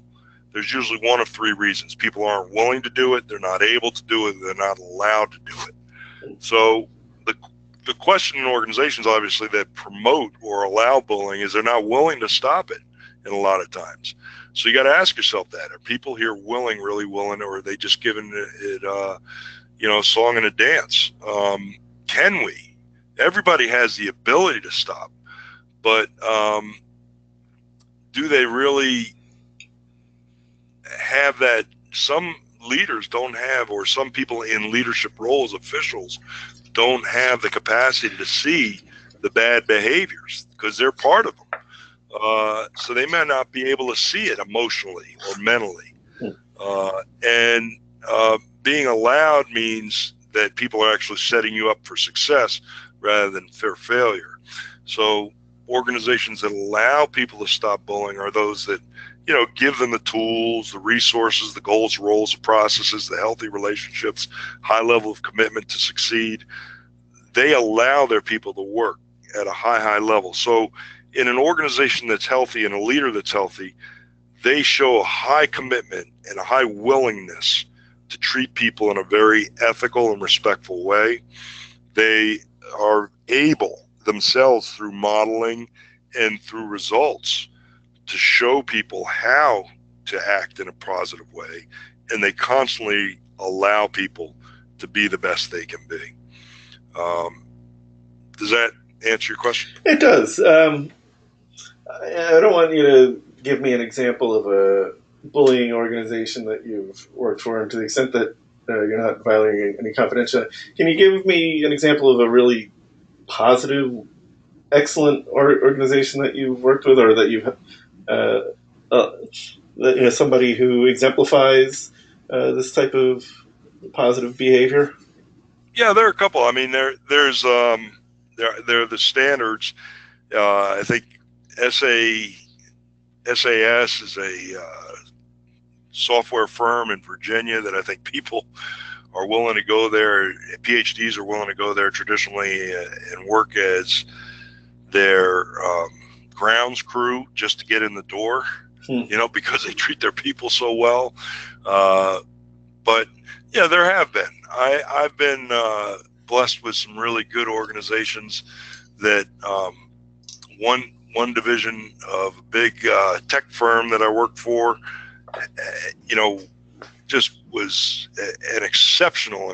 there's usually one of three reasons. People aren't willing to do it, they're not able to do it, they're not allowed to do it. So the question in organizations, obviously, that promote or allow bullying is they're not willing to stop it in a lot of times. So you got to ask yourself that. Are people here really willing, or are they just giving it a song and a dance? Can we? Everybody has the ability to stop, but do they really have that? Some leaders don't have, or some people in leadership roles, officials, don't have the capacity to see the bad behaviors because they're part of them. So they may not be able to see it emotionally or mentally. And being allowed means that people are actually setting you up for success rather than for failure. So organizations that allow people to stop bullying are those that, give them the tools, the resources, the goals, roles, the processes, the healthy relationships, high level of commitment to succeed. They allow their people to work at a high level. So in an organization that's healthy and a leader that's healthy, they show a high commitment and a high willingness to treat people in a very ethical and respectful way. They are able themselves, through modeling and through results, to show people how to act in a positive way, and they constantly allow people to be the best they can be. Does that answer your question? It does. I don't want you to give me an example of a bullying organization that you've worked for, and to the extent that you're not violating any confidentiality, can you give me an example of a really positive excellent organization that you've worked with, or that you've uh, uh, somebody who exemplifies this type of positive behavior? Yeah, there are a couple. I mean, there are the standards. I think SAS is a software firm in Virginia that I think people are willing to go there. PhDs are willing to go there traditionally and work as their grounds crew just to get in the door, because they treat their people so well. But yeah, there have been. I've been blessed with some really good organizations that one division of a big tech firm that I worked for, just was an exceptional.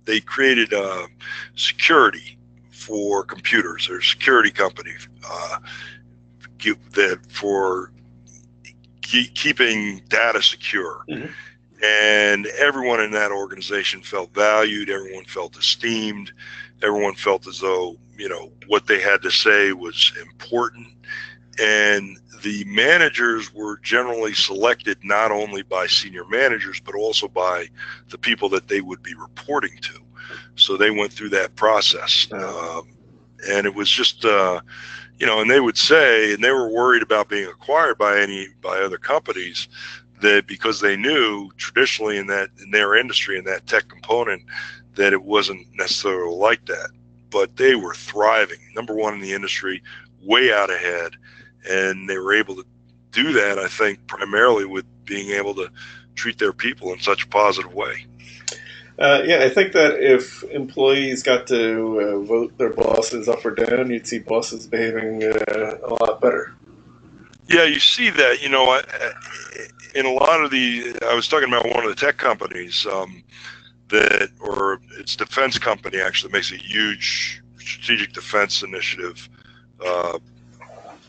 They created security for computers. They're a security company that for keeping data secure. Mm-hmm. And everyone in that organization felt valued. Everyone felt esteemed. Everyone felt as though, what they had to say was important. And the managers were generally selected not only by senior managers, but also by the people that they would be reporting to. So they went through that process. And it was just, and they would say, and they were worried about being acquired by other companies, that because they knew traditionally in their industry, in that tech component, that it wasn't necessarily like that. But they were thriving, number one in the industry, way out ahead. And they were able to do that, I think, primarily with being able to treat their people in such a positive way. I think that if employees got to vote their bosses up or down, you'd see bosses behaving a lot better. Yeah, you see that, in a lot of I was talking about one of the tech companies or its defense company actually makes a huge strategic defense initiative.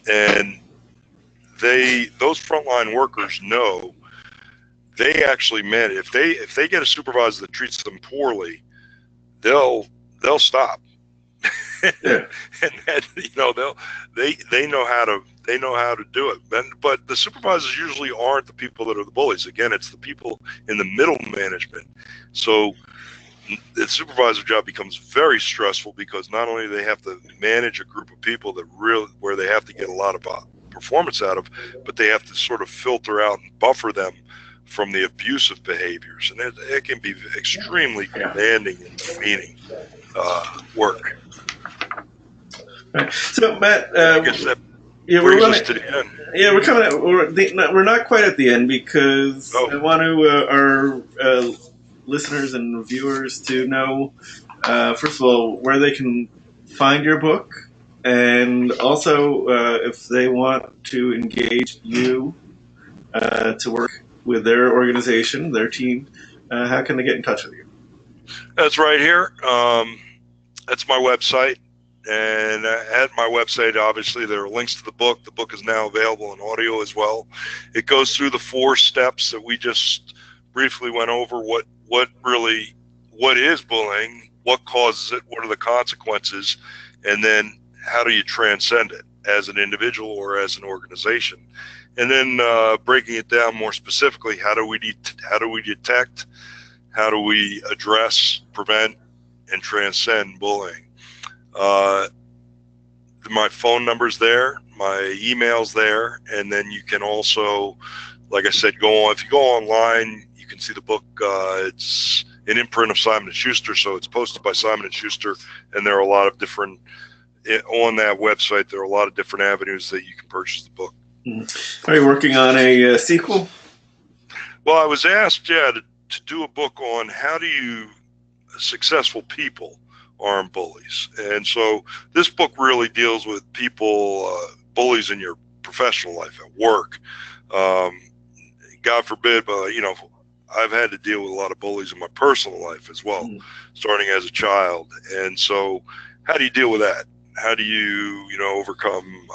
And those frontline workers know they actually meant if they get a supervisor that treats them poorly, they'll stop. Yeah. And that, they know how to do it. But the supervisors usually aren't the people that are the bullies. Again, it's the people in the middle management. So the supervisor job becomes very stressful because not only do they have to manage a group of people where they have to get a lot of performance out of, but they have to sort of filter out and buffer them from the abusive behaviors, and it can be extremely demanding and demeaning work. Right. So, Matt, I guess that brings us to the end. Yeah, we're coming. We're not quite at the end because I want to our listeners and viewers to know, first of all, where they can find your book, and also if they want to engage you to work with their organization, their team, how can they get in touch with you? That's right here. That's my website. And at my website, obviously, there are links to the book. The book is now available in audio as well. It goes through the 4 steps that we just briefly went over. What is bullying? What causes it? What are the consequences? And then how do you transcend it as an individual or as an organization? And then breaking it down more specifically, how do we detect? How do we address, prevent, and transcend bullying? My phone number's there, my email's there, and then you can also, like I said, if you go online, you can see the book. It's an imprint of Simon & Schuster, so it's posted by Simon & Schuster, and there are a lot of different, on that website, there are a lot of different avenues that you can purchase the book. Are you working on a sequel? Well, I was asked, to do a book on how do you successful people aren't bullies. And so this book really deals with people, bullies in your professional life, at work. God forbid, I've had to deal with a lot of bullies in my personal life as well, starting as a child. And so how do you deal with that? How do you, overcome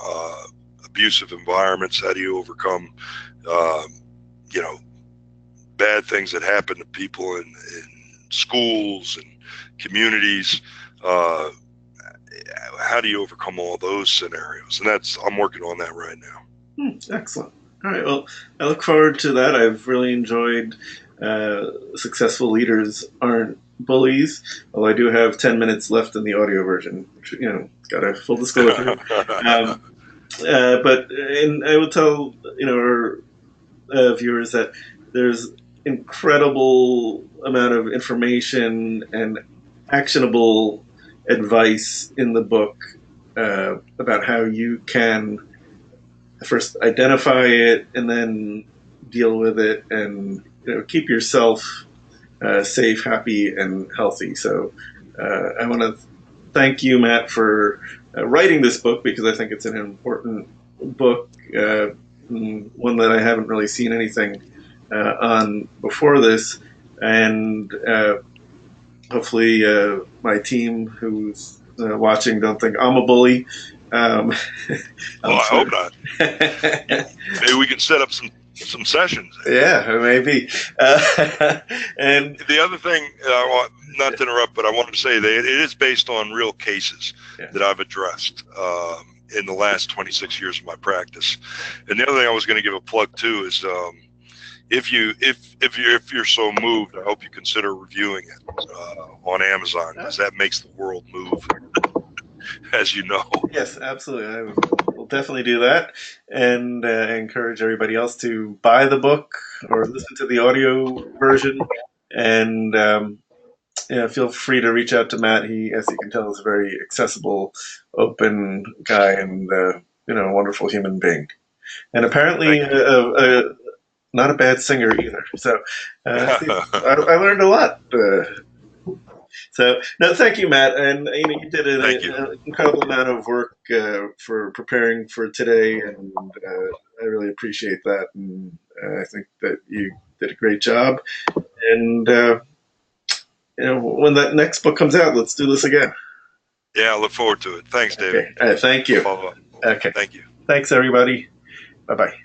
abusive environments? How do you overcome, bad things that happen to people in schools and communities? how do you overcome all those scenarios? And I'm working on that right now. Excellent. All right. Well, I look forward to that. I've really enjoyed Successful Leaders Aren't Bullies, although I do have 10 minutes left in the audio version, which, got a full disclosure. But I will tell, our viewers that there's incredible amount of information and actionable advice in the book about how you can first identify it and then deal with it and keep yourself safe, happy, and healthy. So I want to thank you, Matt, for writing this book, because I think it's an important book, one that I haven't really seen anything on before this. And hopefully my team who's watching don't think I'm a bully. Well, I hope not. Maybe we can set up some sessions. Yeah, maybe. And the other thing, not to interrupt, but I wanted to say that it is based on real cases that I've addressed in the last 26 years of my practice. And the other thing I was going to give a plug to is if you're so moved, I hope you consider reviewing it on Amazon, because that makes the world move. As you know. Yes, absolutely. I will definitely do that, and I encourage everybody else to buy the book or listen to the audio version. And feel free to reach out to Matt. He, as you can tell, is a very accessible, open guy, and a wonderful human being. And apparently, not a bad singer either. So I learned a lot. So, no, thank you, Matt. And you did an incredible amount of work for preparing for today, and I really appreciate that. And I think that you did a great job. And when that next book comes out, let's do this again. Yeah, I look forward to it. Thanks, David. Okay. Thank you. Follow up. Okay. Thank you. Thanks, everybody. Bye-bye.